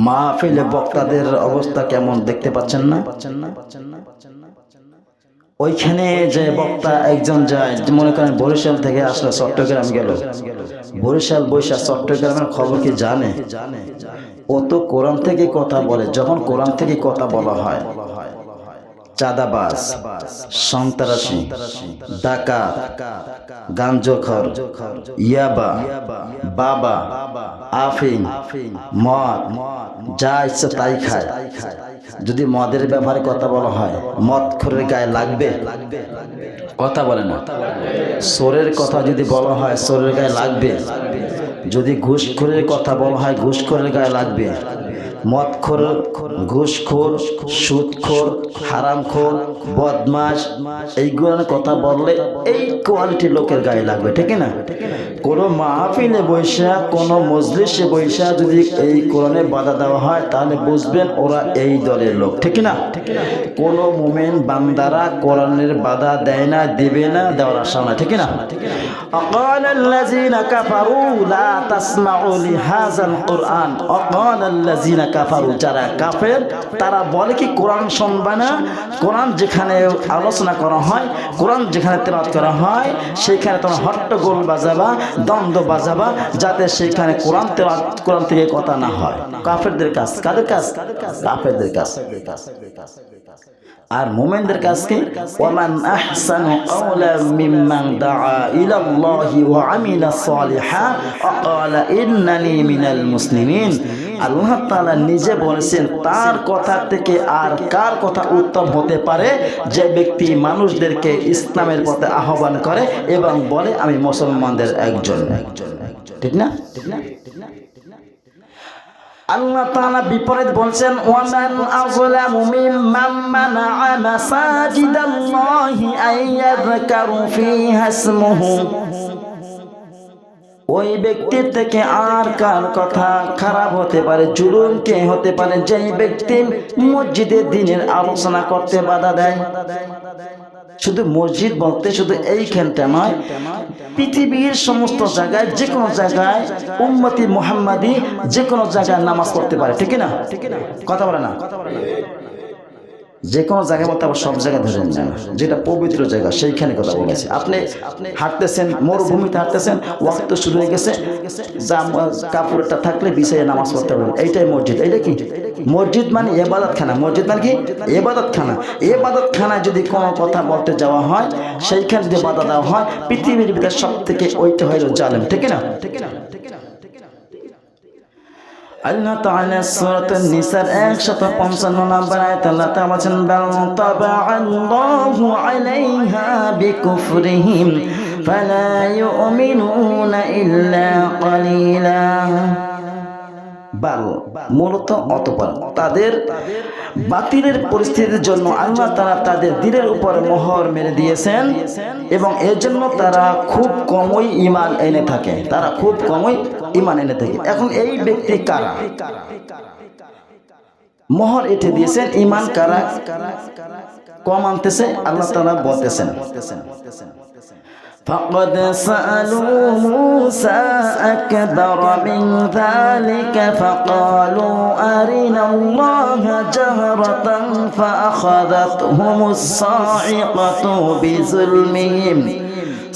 মাহফিলে বক্তাদের অবস্থা কেমন দেখতে পাচ্ছেন না? ওইখানে যে বক্তা একজন যায়, মনে করেন বরিশাল থেকে আসলে চট্টগ্রাম গেল, বরিশাল বৈশা চট্টগ্রামের খবর কি জানে? ও তো কোরআন থেকে কথা বলে। যখন কোরআন থেকে কথা বলা হয়, চাঁদাবাজ, সন্ত্রাসী, ডাকাত, গাঞ্জখর, ইয়াবা, বাবা, আফিম, মদ, যা ইচ্ছা তাই খায়। যদি মদের ব্যাপারে কথা বলা হয়, মদ খোরের গায়ে লাগবে? কথা বলে না। চোরের কথা যদি বলা হয়, চোরের গায়ে লাগবে? যদি ঘুষখোরের কথা বলা হয়, ঘুষখোরের গায়ে লাগবে? মদখোর, ঘুষখোর, সুদখোর, হারামখোর, বদমাশ, এইগুলোর কথা বললে এই কোয়ালিটির লোকের গায়ে লাগবে, ঠিক না? কোনো মাহফিলে বৈশা, কোনো মজলিসে বৈশা যদি এই কোরআনে বাধা দেওয়া হয়, তাহলে বুঝবেন ওরা এই দলের লোক, ঠিক না? কোনো মুমিন বান্দারা কোরআনের বাধা দেয় না, দিবে না, দেওয়ার আশা না, ঠিক না? وقال الذين كفروا لا تسمعوا لهذا القرآن وقال الذين كفروا, যারা কাফের তারা বলে কি কোরআন শুনবে না? কোরআন যেখানে আলোচনা করা হয়, কোরআন যেখানে তেলাওয়াত করা হয়, সেখানে তোমরা হট্টগোল বাজাবা, দ্বন্দ্ব বাজাবা, যাতে সেখানে কোরআন তেলাওয়াত, কোরআন থেকে কথা না হয়। কাফেরদের কাজ। কাদের কাজ? কাফেরদের কাজ। আর মুমিনদের কাজ কি? ওয়ামান আহসানু কাওলাম মিম্মান দাআ ইলাল্লাহি ওয়া আমিলা সালিহান ওয়া ক্বালা ইন্নানি মিনাল মুসলিমিন। আল্লাহ তাআলা নিজে বলেছেন, তার কথা থেকে আর কার কথা উত্তম হতে পারে যে ব্যক্তি মানুষদেরকে ইসলামের পথে আহ্বান করে এবং বলে আমি মুসলমানদের একজন। ঠিক না? আল্লাহ তাআলা বিপরীত বলছেন, ওয়ামান আযলামু মিম্মান মানাআ মাসাজিদাল্লাহি আইয়াযকারু ফিহা ইসমুহু। ওই ব্যক্তির থেকে আর কার কথা খারাপ হতে পারে, জুলুম কে হতে পারে, যেই ব্যক্তি মসজিদের দ্বীনের আলোচনা করতে বাধা দেয়। শুধু মসজিদ বলতে শুধু এইখানটা নয়, পৃথিবীর সমস্ত জায়গায়, যে কোনো জায়গায় উম্মতি মুহাম্মাদি যে কোনো জায়গায় নামাজ পড়তে পারে, ঠিক না? কথা বলে না? যে কোনো জায়গার মতো আবার সব জায়গায় ধরেন না, যেটা পবিত্র জায়গা সেইখানে কথা বলেছে। আপনি হাঁটতেছেন, মরুভূমিতে হাঁটতেছেন, ওয়াক্ত শুরু হয়ে গেছে, কাপড়টা থাকলে বিছাইয়ে নামাজ পড়তে পারবেন, এইটাই মসজিদ। এইটা কি মসজিদ? মানে ইবাদতখানা। মসজিদ মানে কি? ইবাদতখানা। ইবাদতখানায় যদি কোনো কথা বলতে যাওয়া হয়, সেইখানে যদি বাধা দেওয়া হয়, পৃথিবীর ভিতরে সব থেকে ওইটা হইল জালেম, ঠিক না? আল্লাহ তাআলা সূরাতুন নিসার 155 নম্বর আয়াতে আল্লাহ তাআলা বলেন, বাল তাবাআল্লাহু আলাইহা বিকুফরিহিম ফালা ইউমিনুনা ইল্লা কালিলা। বাল মূলত অতঃপর তাদের বাতিলের পরিস্থিতির জন্য আল্লাহ তাআলা তাদের দিলের উপর মোহর মেরে দিয়েছেন এবং এর জন্য তারা খুব কমই ঈমান এনে থাকে। তারা খুব কমই ঈমান এনে থাকে। এখন এই ব্যক্তি কারা? মোহর এঁটে দিয়েছেন, ঈমান কারা কম আনতেছে? আল্লাহ তাআলা বলতেছেন, فقد سألوا موسى أكبر من ذلك فقالوا أرنا الله جهرة فأخذتهم الصاعقة بظلمهم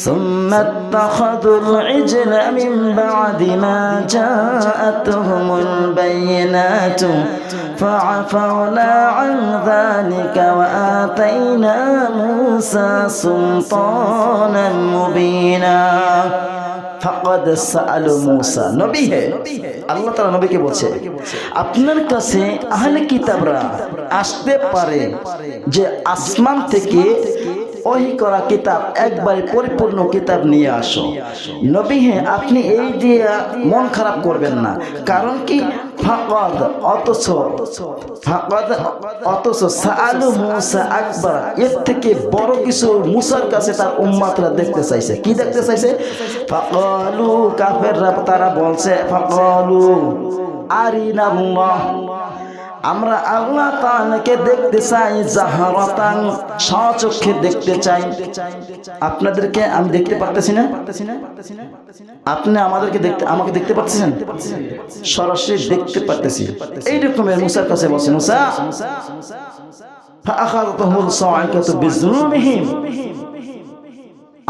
ثم اتخذوا العجل من بعد ما جاءتهم البينات فعفونا عن ذلك وآتينا موسى سلطانا مبينا। ফাকাদ সাআলু মূসা, নবী হে আল্লাহ তাআলা নবীকে বলছে, আপনার কাছে আহলে কিতাবরা আসতে পারে যে আসমান থেকে ওহী করা কিতাব, একবারে পরিপূর্ণ কিতাব নিয়ে আসো। নবী হে আপনি এই দিয়ে মন খারাপ করবেন না। কারণ কি? ফাকাদ অথচ সাআলু মূসা আকবার, এর থেকে বড় কিছু মূসার কাছে তার উম্মতরা দেখতে চাইছে। কি দেখতে চাইছে? ফাকালু, কাফেররা তারা বলছে, ফাকালু আরিনাল্লাহ, আমরা আল্লাহ তাআলাকে দেখতে চাই, জাহারাতান, স্বচক্ষে দেখতে চাই। আপনাদেরকে আমি দেখতে পারতেছি না, আপনি আমাকে দেখতে পাচ্ছেন? সরাসরি দেখতে পারতেছি। এই রকমের মুসার কাছে বসে, মুসা ফাআখাযাতুহুল সা'iকাতু বিযুনুবিহিম,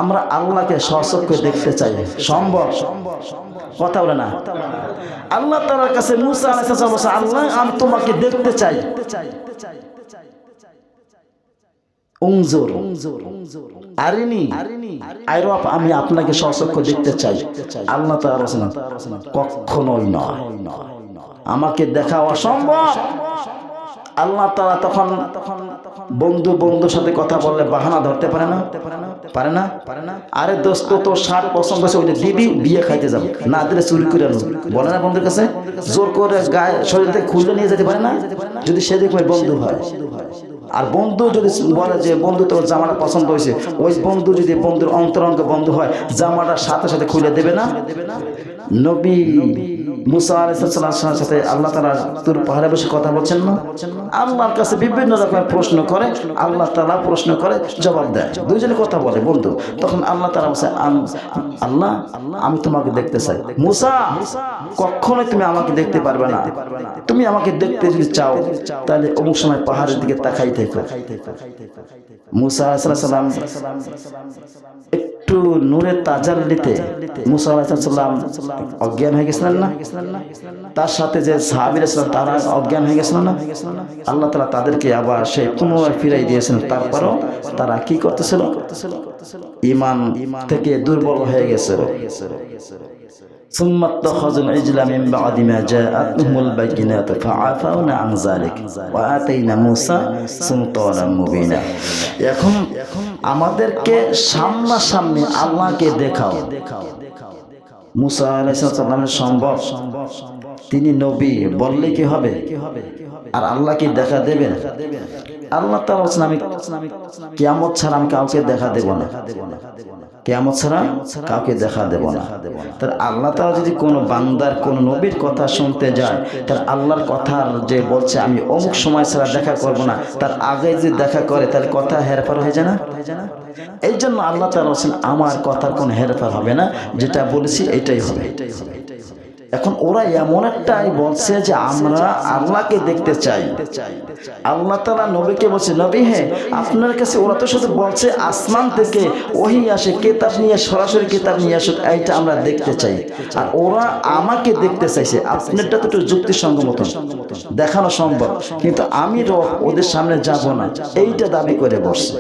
আমরা আল্লাহকে স্বচক্ষে দেখতে চাই। সম্ভব? কথা বলে না। আল্লাহ তাআলার কাছে মুসা আলাইহিস সালাম বলেন, আল্লাহ আমি তোমাকে দেখতে চাই। উনজুর আরিনি আইরাপ, আমি আপনাকে স্বচক্ষে দেখতে চাই। আল্লাহ তাআলা বলেন, কখনোই নয়, আমাকে দেখা অসম্ভব। আল্লাহ তাআলা তখন বন্ধুর সাথে কথা বললে বাহানা ধরতে পারে না? আরে দোস্ত, তো শার্ট পছন্দ হয়েছে, ওইটা দিবি, বিয়ে খাইতে যাবো, না দিলে চুরি করে আনবো, বলে না বন্ধুর কাছে? জোর করে গায়ে শরীর থেকে খুলে নিয়ে যেতে পারে না, যদি সেদিক বন্ধু হয়। আর বন্ধু যদি বলে যে বন্ধু তোর জামাটা পছন্দ হয়েছে, ওই বন্ধু যদি বন্ধুর অন্তরঙ্গ বন্ধু হয়, জামাটা সাথে সাথে খুলে দেবে না? নবী মুসা আলাইহিস সালামের সাথে আল্লাহ তাআলা তুর পাহাড়ে বসে কথা বলছেন না? আল্লাহর কাছে বিভিন্ন রকমের প্রশ্ন করে, আল্লাহ তাআলা প্রশ্ন করে, জবাব দেয়, দুইজনে কথা বলে বন্ধু। তখন আল্লাহ তাআলা বলে, আল্লাহ আমি তোমাকে দেখতে চাই। মুসা, কখনোই তুমি আমাকে দেখতে পারবে না। তুমি আমাকে দেখতে যদি চাও তাহলে অমুক সময় পাহাড়ের দিকে তাকাই থেকো। মুসা আলাইহিস সালাম একটু নূরের তাজাল্লিতে মুসা আলাইহিস সালাম অজ্ঞান হয়ে গেছিলেন না? তার সাথে যে সাহাবীরা ছিলেন তারা অজ্ঞান হয়ে গেছিলেন না? আল্লাহ তাআলা তাদেরকে আবার সেই পুনরায় ফিরাই দিয়েছেন। তারপরও তারা কি করতেছিল? ঈমান থেকে দুর্বল হয়ে গেছিল। ثم اتخذوا العجل من بعد ما جاءتهم البينات فعفونا عن ذلك وآتينا موسى سلطانا مبينا। এখন আমাদেরকে সামনাসামনি আল্লাহকে দেখাও। মুসা আলাইহিস সালামের সম্ভব? তিনি নবী, বললে কি হবে? আর আল্লাহ কি দেখা দেবেন? আল্লাহ তাআলা বলেন, আমি কিয়ামত ছাড়া আমি কাউকে দেখা দেব না, কিয়ামত ছাড়া কাউকে দেখা দেব না। তার আল্লাহ তাআলা যদি কোনো বান্দার কোনো নবীর কথা শুনতে যায়, তার আল্লাহর কথার যে বলছে আমি অমুক সময় ছাড়া দেখা করব না, তার আগে যদি দেখা করে তাহলে কথা হেরফের হয়ে যায় না? এই জন্য আল্লাহ তাআলা বলেন, আমার কথার কোনো হেরফের হবে না, যেটা বলেছি এটাই হবে। এখন ওরা এমন একটাই বলছে যে আমরা আল্লাহকে দেখতে চাই। আল্লাহ তাআলা নবীকে বলছে, নবী হ্যাঁ আপনার কাছে ওরা তো শুধু বলছে আসমান থেকে ওহী আসে, কিতাব নিয়ে সরাসরি কিতাব নিয়ে আসে, এইটা আমরা দেখতে চাই। আর ওরা আমাকে দেখতে চাইছে, আপনারটা তো একটু যুক্তিসঙ্গত দেখানো সম্ভব, কিন্তু আমি রব ওদের সামনে যাব না, এইটা দাবি করে বসছে।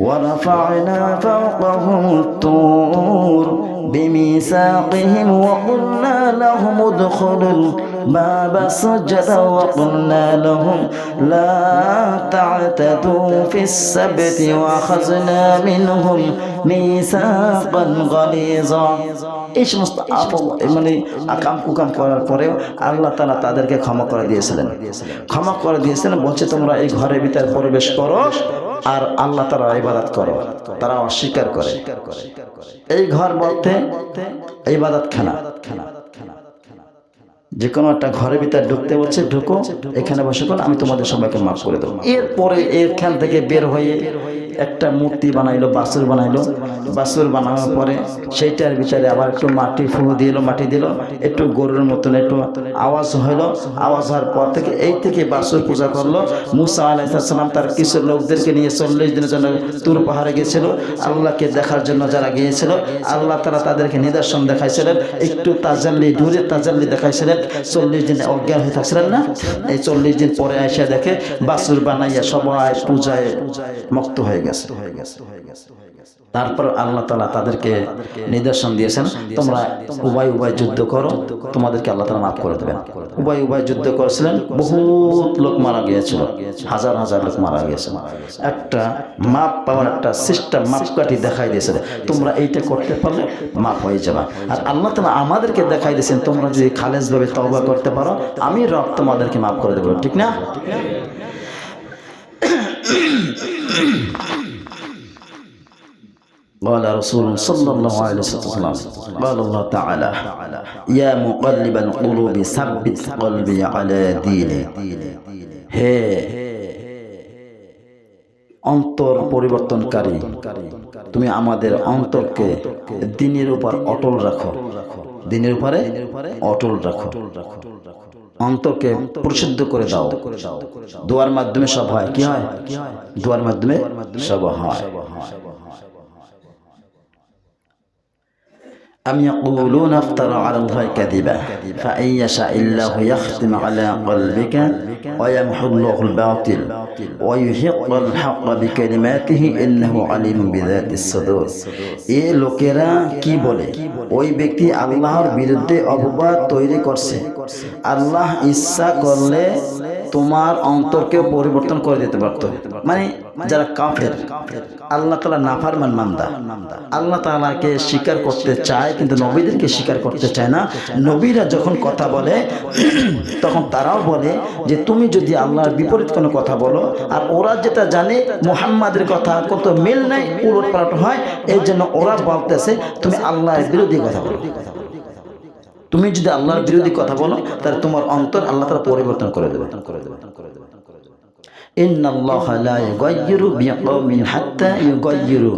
ورفعنا فوقهم الطور بميثاقهم وقلنا لهم ادخلوا الباب سجدا وقلنا لهم لا تعتدوا في السبت وأخذنا منهم ميثاقا غليظا। এই সমস্ত মানে আকাম কুকাম করার পরেও আল্লাহ তাআলা তাদেরকে ক্ষমা করে দিয়েছিলেন। বলছে তোমরা এই ঘরের ভিতরে প্রবেশ করো আর আল্লাহ তাআলার ইবাদত করো। তারা অস্বীকার করে। এই ঘর বলতে ইবাদতখানা, যে কোনো একটা ঘরের ভিতরে ঢুকতে বলছে, ঢুকো এখানে বসে করো, আমি তোমাদের সবাইকে মাফ করে দেবো। এরপরে এখান থেকে বের হয়ে একটা মূর্তি বানাইলো, বাছুর বানাইলো। বাছুর বানানোর পরে সেইটার ভিতরে আবার একটু মাটি মাটি দিল, একটু গরুর মতন একটু আওয়াজ হইলো। আওয়াজ হওয়ার পর থেকে এই থেকে বাছুর পূজা করলো। মুসা আলাইহিস সালাম তার কিছু লোকদেরকে নিয়ে 40 দিনের জন্য তুর পাহাড়ে গিয়েছিল আল্লাহকে দেখার জন্য। যারা গিয়েছিল আল্লাহ তাআলা তাদেরকে নিদর্শন দেখাইছিলেন, একটু তাজাল্লি দূরে তাজাল্লি দেখাইছিলেন। 40 দিন অজ্ঞান হয়ে থাকছিলেন না, এই 40 দিন পরে এসে দেখে বাছুর বানাইয়া সবাই পূজায় মুক্ত হয়ে গেছে। তারপর আল্লাহ তাআলা তাদেরকে নিদর্শন দিয়েছেন, তোমরা উভয় যুদ্ধ করো, তোমাদেরকে আল্লাহ তাআলা মাফ করে দেবেন। উভয় যুদ্ধ করেছিলেন, বহুত লোক মারা গিয়েছিল, হাজার হাজার লোক মারা গিয়েছে। একটা মাপ পাওয়ার একটা সিস্টেম, মাপকাঠি দেখাই দিয়েছে, তোমরা এইটা করতে পারলে মাফ হয়ে যাবে। আর আল্লাহ তাআলা আমাদেরকে দেখাই দিয়েছেন, তোমরা যদি খালেসভাবে তওবা করতে পারো আমি রব তোমাদেরকে মাফ করে দেবো, ঠিক না? قال رسول صلى الله عليه وسلم قال الله تعالى يا مقلب القلوب ثبت قلبي على دينك। হে অন্তর পরিবর্তনকারী, তুমি আমাদের অন্তরকে দ্বীনের উপর অটল রাখো, দ্বীনের উপরে অটল রাখো, অন্তরকে পরিশুদ্ধ করে দাও। দোয়ার মাধ্যমে সব হয়, কি হয়? দোয়ার মাধ্যমে সব হয়। أم يقولون افترى على الله كذبا فإن يشاء الله يختم على قلبك ويمحو الله الباطل ويحق الحق بكلماته إنه عليم بذات الصدور। এই লোকেরা কি বলে? ওই ব্যক্তি আল্লাহর বিরুদ্ধে অপবাদ তৈরি করছে। আল্লাহ ইচ্ছা করলে তোমার অন্তরকে পরিবর্তন করে দিতে পারতো। মানে যারা কাফের, আল্লাহ তাআলা নাফরমান বান্দা, আল্লাহ তাআলাকে স্বীকার করতে চায় কিন্তু নবীদেরকে স্বীকার করতে চায় না। নবীরা যখন কথা বলে তখন তারাও বলে যে তুমি যদি আল্লাহর বিপরীত কোনো কথা বলো, আর ওরা যেটা জানে মুহাম্মাদের কথা কত মিল নাই, উলটপালট হয়, এই জন্য ওরা বলতেছে তুমি আল্লাহর বিরোধী কথা বলো। তুমি যদি আল্লাহর বিরোধী কথা বলো তাহলে তোমার অন্তর আল্লাহ তাআলা পরিবর্তন করে দেবে। ইন্নাল্লাহা লা ইউগায়্যিরু বিকওমিন হাত্তা ইউগায়্যিরু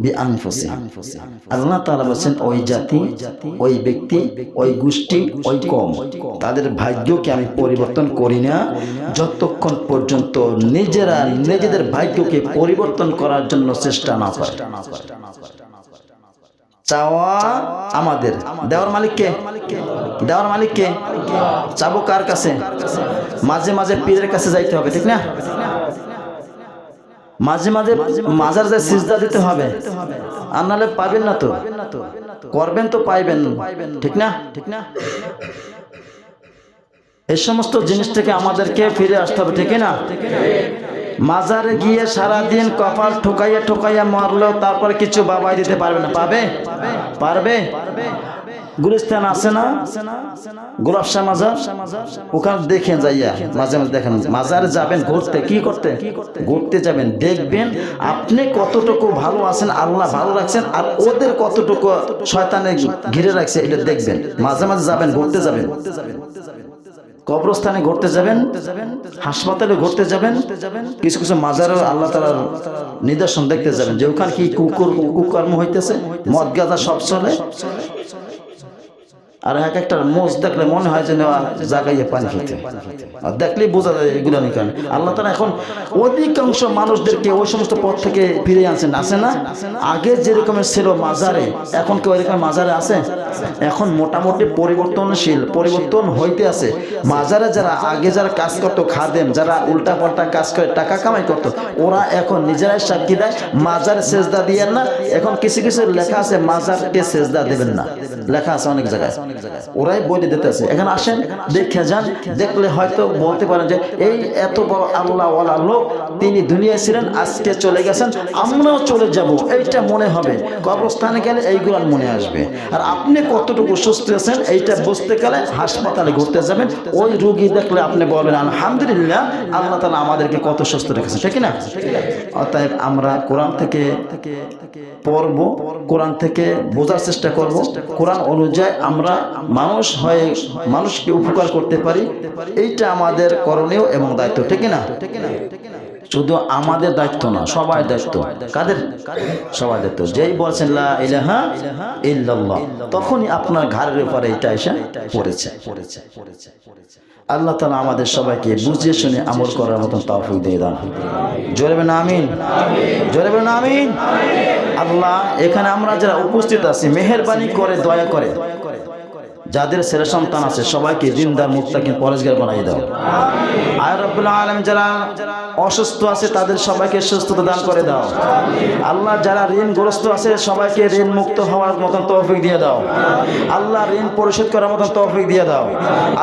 বিআনফুসিহিম। আল্লাহ তাআলা বলেন ওই জাতি, ওই ব্যক্তি, ওই গোষ্ঠী, ওই কওম, তাদের ভাগ্যকে আমি পরিবর্তন করি না যতক্ষণ পর্যন্ত নিজেরা নিজেদের ভাগ্যকে পরিবর্তন করার জন্য চেষ্টা না করে। চাওয়া আমাদের, দেওয়ার মালিককে, দেওয়ার মালিককে। চাবো কার কাছে? মাঝে মাঝে পীরের কাছে যাইতে হবে, ঠিক না? মাঝে মাঝে মাজার যায় সিজদা দিতে হবে, আর নাহলে পাবেন না। তো করবেন তো পাইবেন, ঠিক না? ঠিক না? এই সমস্ত জিনিস থেকে আমাদেরকে ফিরে আসতে হবে, ঠিক না? মাজারে গিয়ে সারাদিন কপাল ঠোকাইয়া ঠোকাইয়া মরলেও তারপরে কিছু বাবাই দিতে পারবে না। পাবে? পারবে? গুলিস্তান আছে না গোলাপশাহ মাজার, ওখানে দেখেন যাইয়া মাঝে মাঝে দেখেন, মাজারে যাবেন ঘুরতে, কি করতে? ঘুরতে যাবেন, দেখবেন আপনি কতটুকু ভালো আছেন, আল্লাহ ভালো রাখছেন, আর ওদের কতটুকু শয়তানে ঘিরে রাখছে, এটা দেখবেন। মাঝে মাঝে যাবেন, ঘুরতে যাবেন, কবরস্থানে ঘুরতে যাবেন, হাসপাতালে ঘুরতে যাবেন, কিছু কিছু মাজারে আল্লাহ তাআলার নিদর্শন দেখতে যাবেন যে ওখানে কি কুকর্ম হইতেছে, মদ গাঁজা সব চলে। আর এক একটা মোষ দেখলে মনে হয় যেন জাগাইয়ে পানি খেতে, দেখলেই বোঝা যায় এগুলো নিয়ে। কারণ আল্লাহ তাআলা এখন অধিকাংশ মানুষদেরকে ওই সমস্ত পথ থেকে ফিরে আনছেন, আছে না? আগে যেরকমের ছিল মাজারে, এখন কি ওই রকম মাজারে আছে? এখন মোটামুটি পরিবর্তন হইতে আছে। মাজারে যারা আগে যারা কাজ করতো, খাদেম যারা উল্টা পাল্টা কাজ করে টাকা কামাই করতো, ওরা এখন নিজেরাই সাক্ষী দেয় মাজারে সেজদা দিয়েন না। এখন কিছু কিছু লেখা আছে মাজারকে সেজদা দেবেন না, লেখা আছে অনেক জায়গায়, ওরাই বলে দিতেছে। এখানে আসেন, দেখে যান, দেখলে হয়তো বলতে পারেন যে এই এত বড় আল্লাহ ওয়ালা লোক, তিনি দুনিয়ায় ছিলেন, আজকে চলে গেছেন, আমরাও চলে যাব, এইটা মনে হবে। কবরস্থানে গেলে এইগুলো মনে আসবে। আর আপনি কতটুকু সুস্থ আছেন এইটা বুঝতে গেলে হাসপাতালে ঘুরতে যাবেন, ওই রোগী দেখলে আপনি বলবেন আলহামদুলিল্লাহ, আল্লাহ তাআলা আমাদেরকে কত সুস্থ রেখেছেন, ঠিক না? অতএব আমরা কোরআন থেকে পড়ব, কোরআন থেকে বোঝার চেষ্টা করব, কোরআন অনুযায়ী আমরা মানুষ হয়ে মানুষকে উপকার করতে পারি, এইটা আমাদের করণীয় এবং দায়িত্ব, ঠিক না? শুধু আমাদের দায়িত্ব না, সবাই দায়িত্ব। কাদের? সবাই দায়িত্ব। যেই বলছেন লা ইলাহা ইল্লাল্লাহ, তখনই আপনার ঘাড়ের উপরে এটা এসে পড়েছে। আল্লাহ তাআলা আমাদের সবাইকে বুঝিয়ে শুনে আমল করার মতন তৌফিক দিয়ে দান। জোরে বলেন আমিন, জোরে বলেন আমিন। আল্লাহ, এখানে আমরা যারা উপস্থিত আছি, মেহেরবানি করে দয়া করে যাদের ছেলে সন্তান আছে সবাইকে দিনদার মুত্তাকিন পরেজগার বানাই দাও। আয় রব্বুল আলামিন, যারা অসুস্থ আছে তাদের সবাইকে সুস্থতা দান করে দাও। আল্লাহ, যারা ঋণগ্রস্ত আছে সবাইকে ঋণ মুক্ত হওয়ার মতন তৌফিক দিয়ে দাও। আল্লাহ, ঋণ পরিশোধ করার মতন তৌফিক দিয়ে দাও।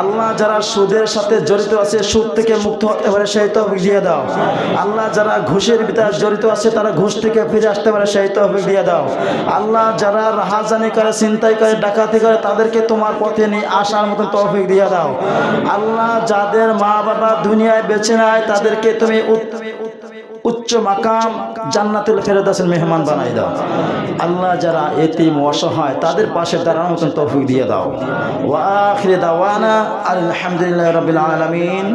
আল্লাহ, যারা সুদের সাথে জড়িত আছে সুদ থেকে মুক্ত হতে পারে সেই তৌফিক দিয়ে দাও। আল্লাহ, যারা ঘুষের ভিতরে জড়িত আছে তারা ঘুষ থেকে ফিরে আসতে পারে সেই তৌফিক দিয়ে দাও। আল্লাহ, যারা রাহাজানি করে, চিন্তাই করে, ডাকাতি করে, তাদেরকে তোমার পথে নিয়ে আসার মতন তৌফিক দিয়ে দাও। আল্লাহ, যাদের মা বাবা দুনিয়ায় বেঁচে নাই তাদেরকে তুমি উচ্চ মাকাম জান্নাতুল ফেরদাউসের মেহমান বানাই দাও। আল্লাহ, যারা এতিম অসহায় তাদের পাশে দাঁড়ানোর মতন তৌফিক দিয়ে দাও। ওয়া আখিরু দাওয়ানা আলহামদুলিল্লাহি রাব্বিল আলামিন।